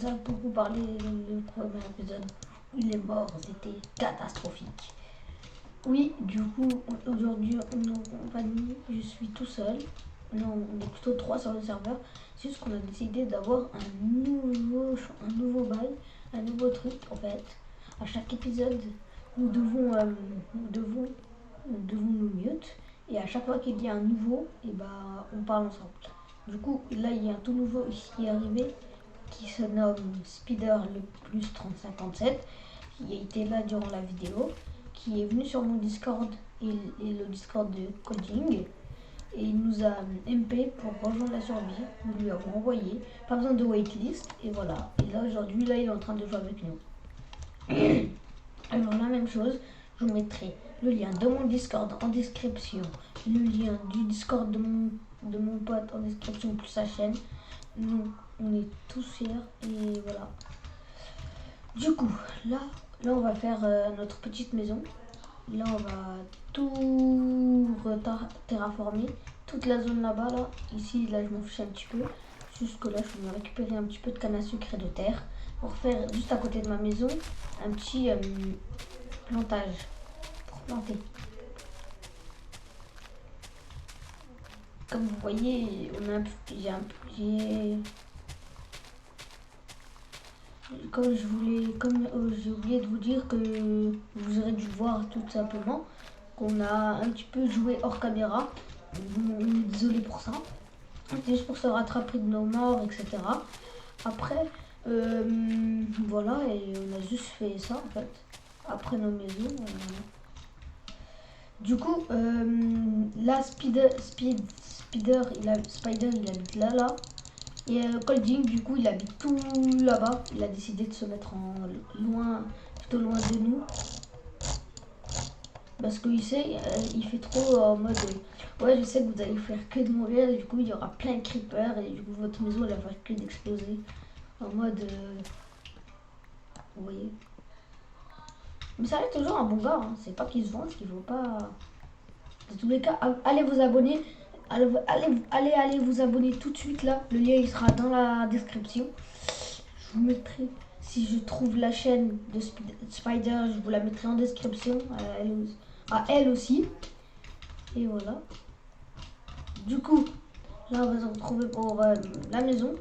a beaucoup parlé le premier épisode. Il est mort, c'était catastrophique. Oui, du coup, aujourd'hui, on est en compagnie, je suis tout seul. Non, on est plutôt 3 sur le serveur. C'est juste qu'on a décidé d'avoir un nouveau bail, un nouveau truc en fait. À chaque épisode, nous devons, nous mute. Et à chaque fois qu'il y a un nouveau, et bah, on parle ensemble. Du coup, là, il y a un tout nouveau qui est arrivé, qui se nomme Spider le plus 3057, qui a été là durant la vidéo, qui est venu sur mon Discord et le Discord de Coding. Et il nous a MP pour rejoindre la survie. Nous lui avons envoyé. Pas besoin de waitlist. Et voilà. Et là, aujourd'hui, là, il est en train de jouer avec nous. Alors, la même chose. Je vous mettrai le lien de mon Discord en description. Le lien du Discord de mon pote en description plus sa chaîne. Nous, on est tous fiers. Et voilà. Du coup, là on va faire notre petite maison. Là, on va tout terraformer. Toute la zone là-bas, là. Ici, là, je m'en fiche un petit peu. Jusque là, je vais récupérer un petit peu de canne à sucre et de terre. Pour faire, juste à côté de ma maison, un petit plantage. Pour planter. Comme vous voyez, comme j'ai oublié de vous dire que vous aurez dû voir tout simplement qu'on a un petit peu joué hors caméra. On est désolé pour ça. C'est juste pour se rattraper de nos morts, etc. Après, voilà, et on a juste fait ça en fait. Après nos maisons. Du coup, là, Spider, il habite là. Et Colding, du coup, il habite tout là-bas. Il a décidé de se mettre plutôt loin de nous. Parce qu'il sait, il fait trop en mode ouais, je sais que vous allez faire que de mourir. Et du coup, il y aura plein de creepers. Et du coup, votre maison, elle va faire que d'exploser. En mode. Vous voyez. Mais ça reste toujours un bon gars. Hein. C'est pas qu'il se vante, qu'il faut pas. Dans tous les cas, allez vous abonner. Allez vous abonner tout de suite là. Le lien il sera dans la description. Je vous mettrai, si je trouve la chaîne de Spider, je vous la mettrai en description. À elle aussi. Et voilà. Du coup, là on va se retrouver pour la maison.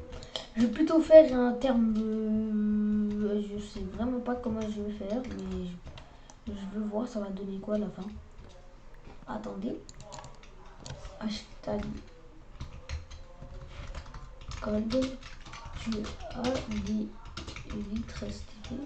Je vais plutôt faire un terme. Je sais vraiment pas comment je vais faire, mais je veux voir ça va donner quoi à la fin. Attendez. Hashtag code. Tu as dit vite rester.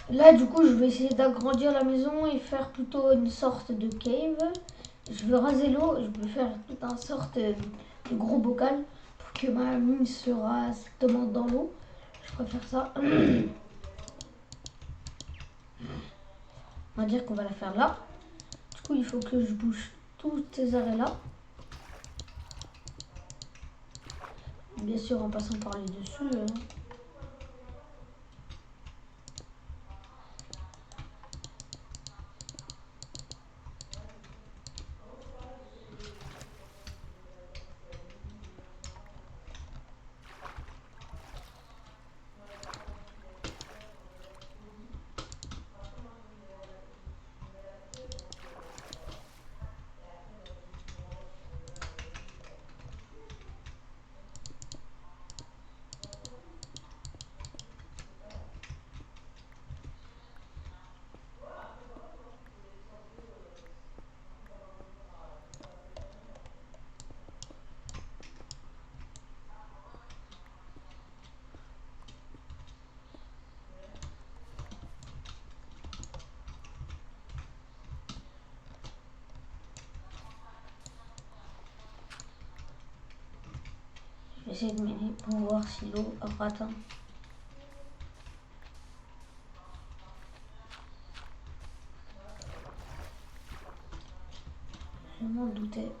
Là, du coup, je vais essayer d'agrandir la maison et faire plutôt une sorte de cave. Je vais raser l'eau, je vais faire tout un sorte de gros bocal pour que ma mine sera strictement dans l'eau. Je préfère ça. On va dire qu'on va la faire là. Du coup, il faut que je bouge tous ces arrêts-là. Bien sûr, en passant par les dessus. essayer de m'aider pour voir si l'eau aura atteint. Je m'en doutais.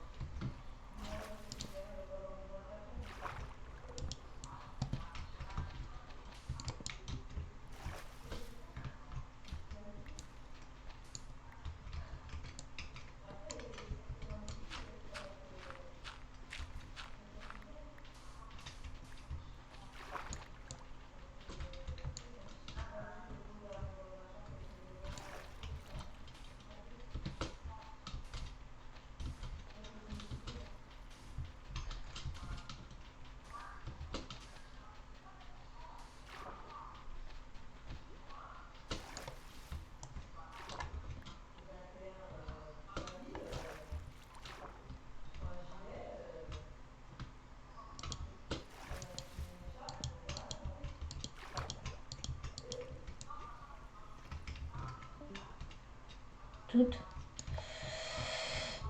Toutes.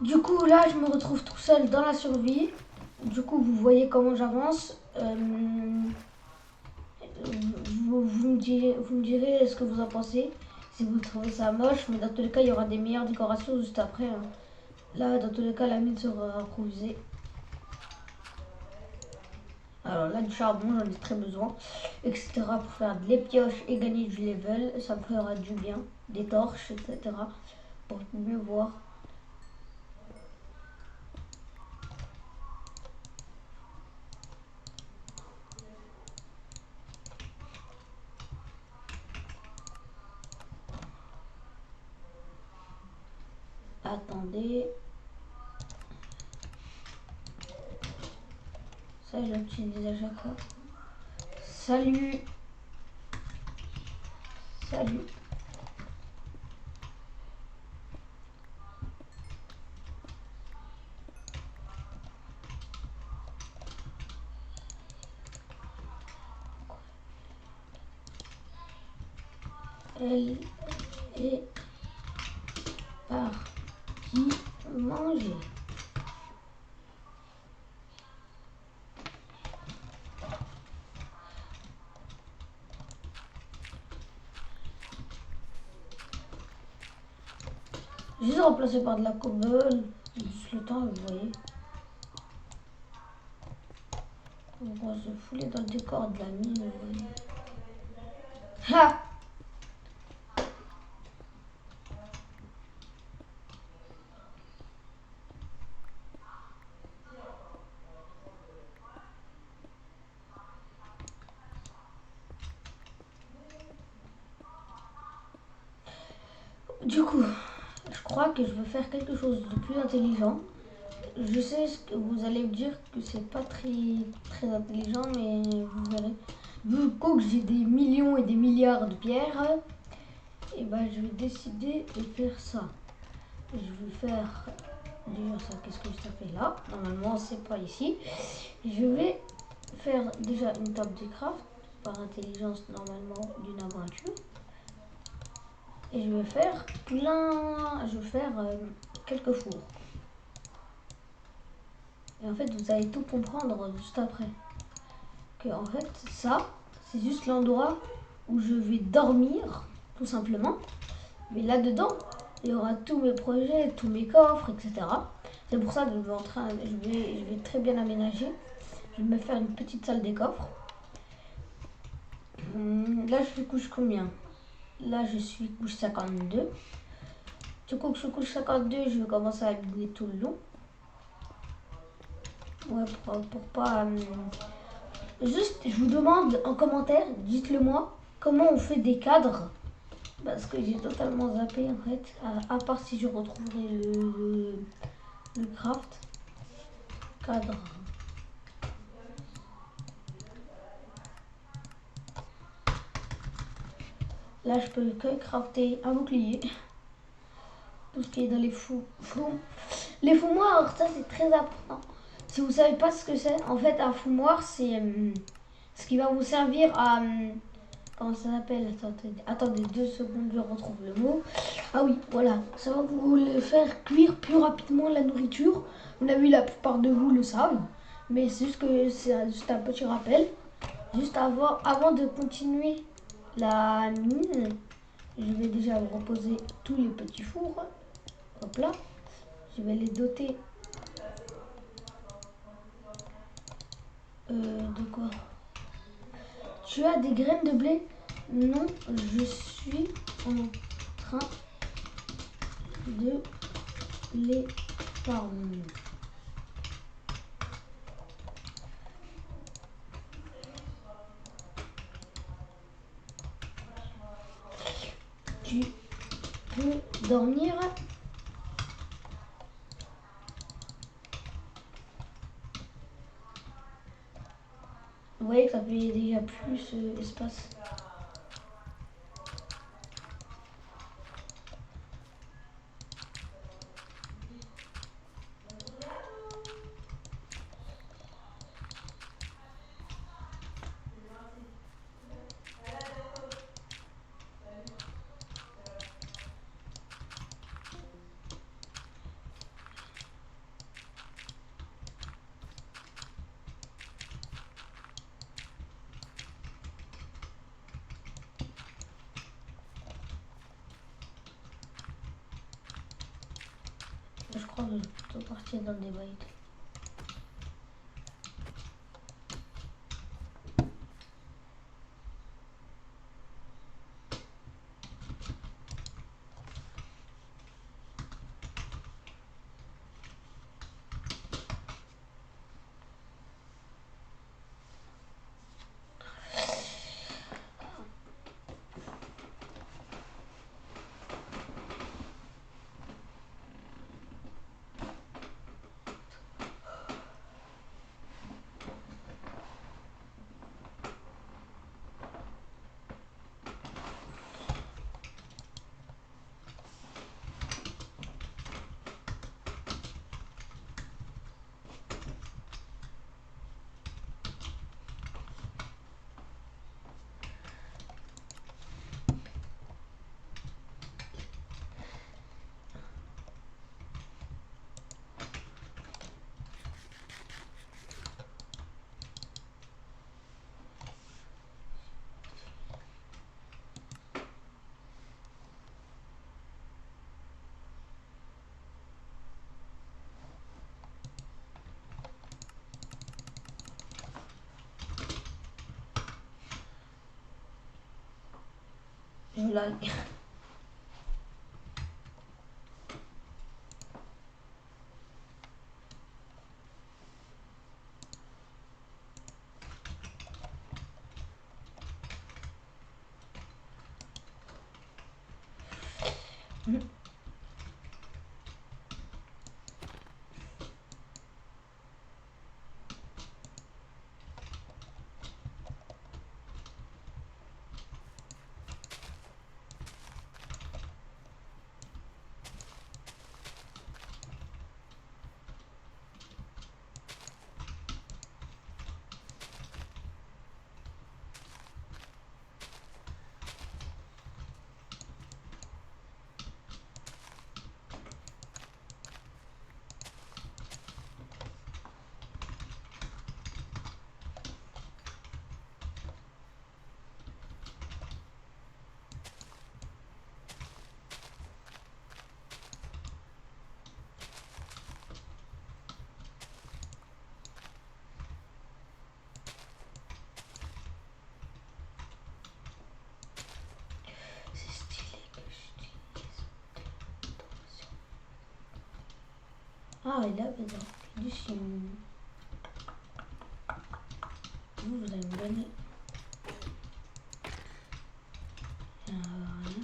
Du coup, là, je me retrouve tout seul dans la survie. Du coup, vous voyez comment j'avance. Vous me direz ce que vous en pensez. Si vous trouvez ça moche, mais dans tous les cas, il y aura des meilleures décorations juste après. Hein. Là, dans tous les cas, la mine sera improvisée. Alors là, du charbon, j'en ai très besoin, etc. pour faire des pioches et gagner du level. Ça me fera du bien. Des torches, etc. pour mieux voir. Attendez. Ça, je l'utilise à chaque fois. Salut. Salut. Elle est partie manger. Juste remplacé par de la cobble. Juste le temps, vous voyez. On va se fouler dans le décor de la mine, vous voyez. Ha! Du coup, je crois que je veux faire quelque chose de plus intelligent. Je sais ce que vous allez me dire que c'est pas très intelligent, mais vous verrez. Vu que j'ai des millions et des milliards de pierres, et ben je vais décider de faire ça. Je vais faire déjà ça. Qu'est-ce que ça fait là? Normalement, c'est pas ici. Je vais faire déjà une table de craft par intelligence normalement d'une aventure. Et je vais faire quelques fours. Et en fait, vous allez tout comprendre juste après. Que en fait, ça, c'est juste l'endroit où je vais dormir, tout simplement. Mais là-dedans, il y aura tous mes projets, tous mes coffres, etc. C'est pour ça que je vais très bien aménager. Je vais me faire une petite salle des coffres. Là, je suis couche combien? Là, je suis couche 52. Du coup, je suis couche 52, je vais commencer à miner tout le long. Ouais, pour pas... Juste, je vous demande en commentaire, dites-le moi, comment on fait des cadres. Parce que j'ai totalement zappé en fait, à part si je retrouverai le craft. Cadre. Là, je peux que crafter un bouclier. Tout ce qui est dans les fous. Les fumoirs, ça c'est très important. Si vous savez pas ce que c'est, en fait, un fumoir, c'est ce qui va vous servir à... comment ça s'appelle? Attendez 2 secondes, je retrouve le mot. Ah oui, voilà. Ça va vous faire cuire plus rapidement la nourriture. On a vu, la plupart de vous le savent. Mais c'est juste que c'est juste un petit rappel. Juste avant de continuer la mine, je vais déjà reposer tous les petits fours. Hop là. Je vais les doter de quoi? Tu as des graines de blé? Non, je suis en train de les farmer. Tu peux dormir? Vous voyez que ça fait déjà plus espace. Je crois que je vais plutôt partir dans des bails. Je lag. Ah, et là, dedans, du film. Vous allez me donner. Rien.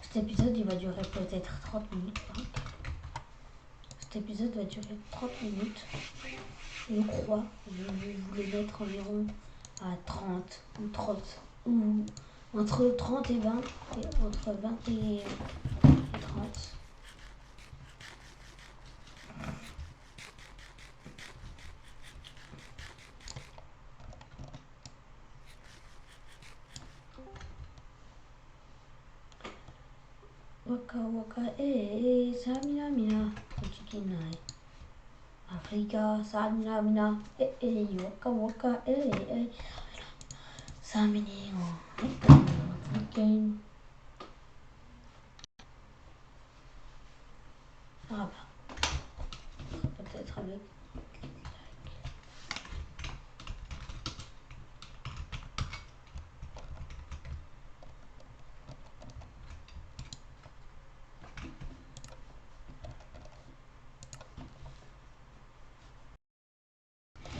Cet épisode il va durer peut-être 30 minutes. Hein. Cet épisode va durer 30 minutes. Je crois. Je vais vous le mettre environ à 30 ou 30 ou entre 30 et 20 et entre 20 et 30. Waka waka samina mina kochikinai. Afrika samina mina waka waka samini Africaine. Ah bah, peut-être avec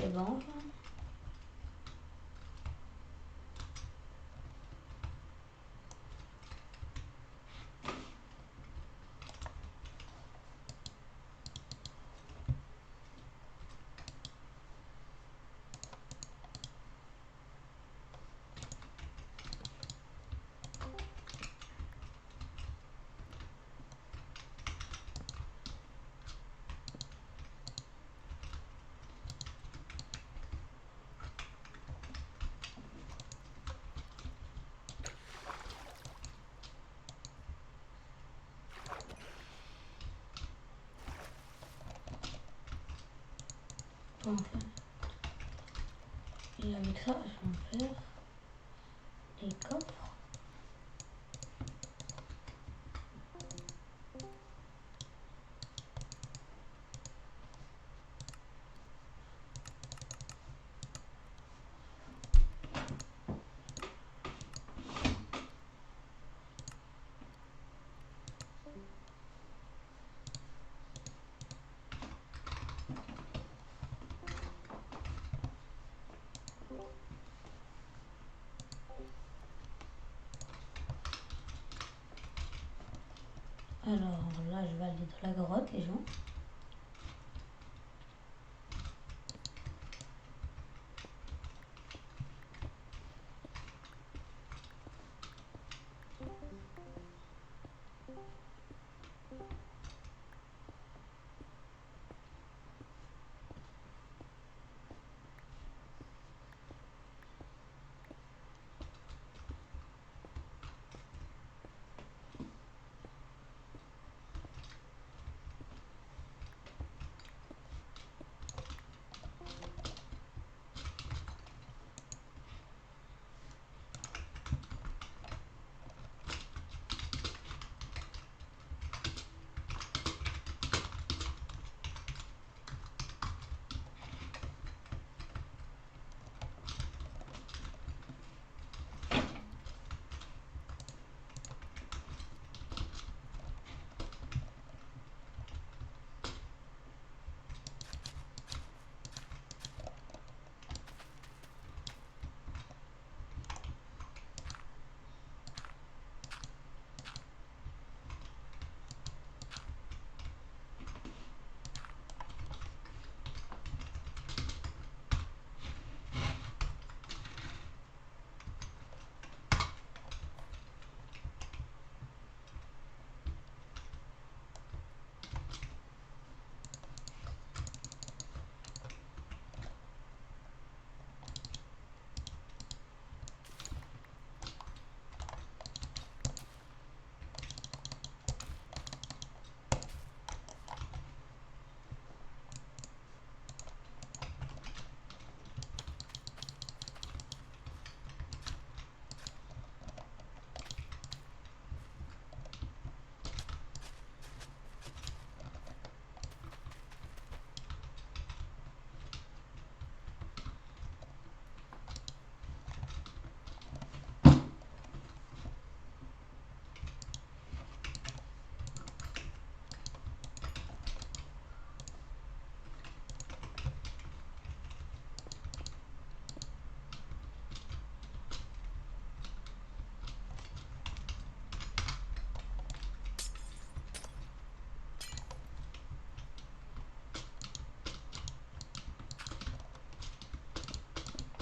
les banques. Enfin. Et avec ça, je vais faire des coffres. Alors là, je vais aller dans la grotte, les gens.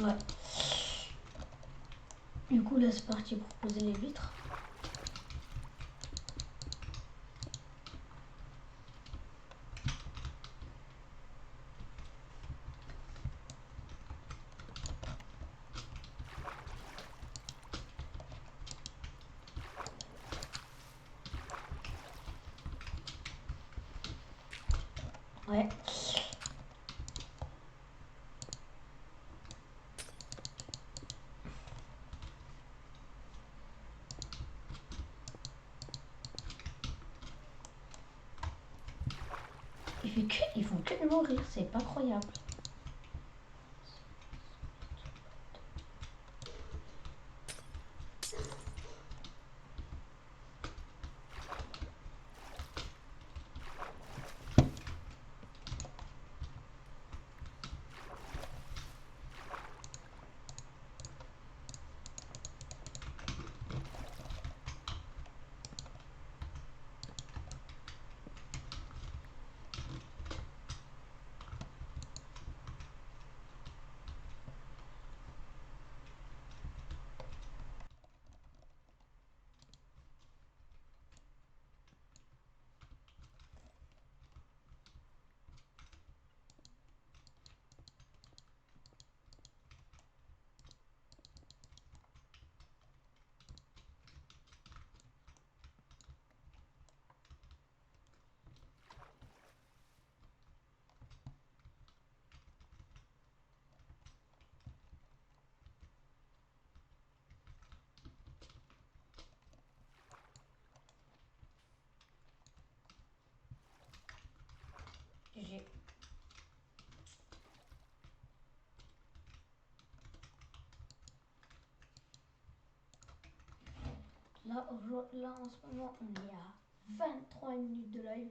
Ouais. Du coup, là, c'est parti pour poser les vitres. Ouais. Ils font que de mourir, c'est pas croyable. GG. Là, en ce moment, on est à 23 minutes de live.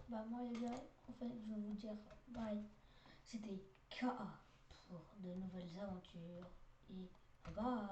Bah, moi, les gars, en fait, je vais vous dire bye. C'était KA pour de nouvelles aventures. Et bye.